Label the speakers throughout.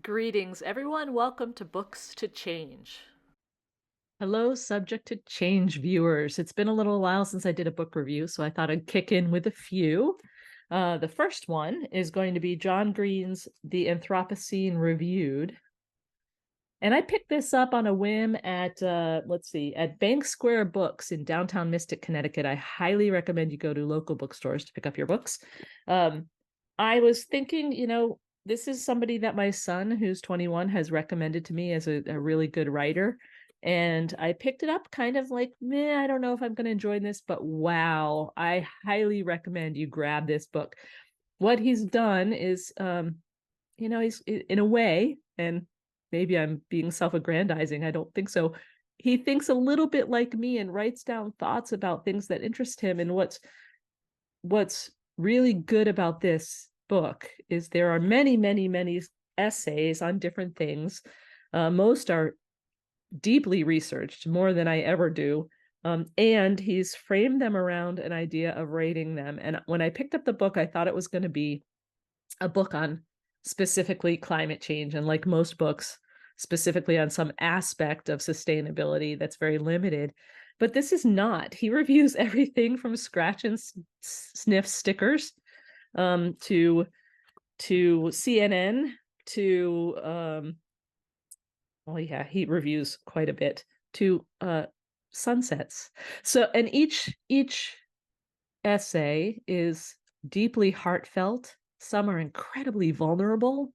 Speaker 1: Greetings, everyone. Welcome to Books to Change.
Speaker 2: Hello, subject to change viewers. It's been a little while since I did a book review, so I thought I'd kick in with a few. The first one is going to be John Green's The Anthropocene Reviewed. And I picked this up on a whim at, at Bank Square Books in downtown Mystic, Connecticut. I highly recommend you go to local bookstores to pick up your books. Um, I was thinking, this is somebody that my son, who's 21, has recommended to me as a really good writer. And I picked it up kind of like, meh, I don't know if I'm going to enjoy this, but wow, I highly recommend you grab this book. What he's done is, he's in a way, and maybe I'm being self-aggrandizing. I don't think so. He thinks a little bit like me and writes down thoughts about things that interest him. And what's really good about this book is there are many, many, many essays on different things. Most are deeply researched, more than I ever do. And he's framed them around an idea of rating them. And when I picked up the book, I thought it was going to be a book on specifically climate change, and like most books, specifically on some aspect of sustainability that's very limited. But this is not. He reviews everything from scratch and sniff stickers, to CNN, to well, yeah, he reviews quite a bit, to sunsets. So, and each essay is deeply heartfelt. Some are incredibly vulnerable.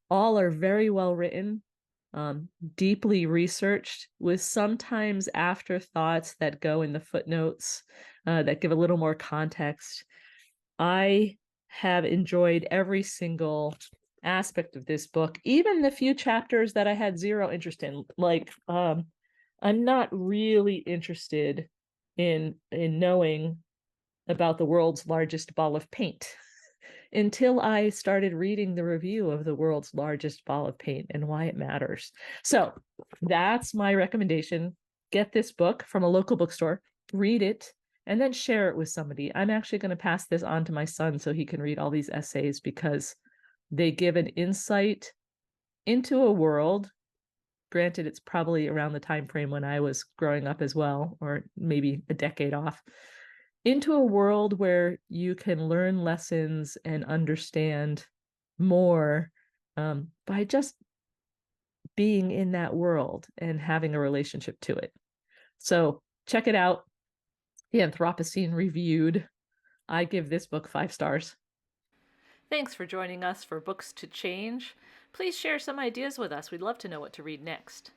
Speaker 2: All are very well written, deeply researched, with sometimes afterthoughts that go in the footnotes, that give a little more context. I have enjoyed every single aspect of this book, even the few chapters that I had zero interest in. I'm not really interested in knowing about the world's largest ball of paint until I started reading the review of the world's largest ball of paint and why it matters. So that's my recommendation. Get this book from a local bookstore, read it, and then share it with somebody. I'm actually going to pass this on to my son so he can read all these essays because they give an insight into a world. Granted, it's probably around the time frame when I was growing up as well, or maybe a decade off, into a world where you can learn lessons and understand more, by just being in that world and having a relationship to it. So check it out. The Anthropocene Reviewed. I give this book 5 stars.
Speaker 1: Thanks for joining us for Books to Change. Please share some ideas with us. We'd love to know what to read next.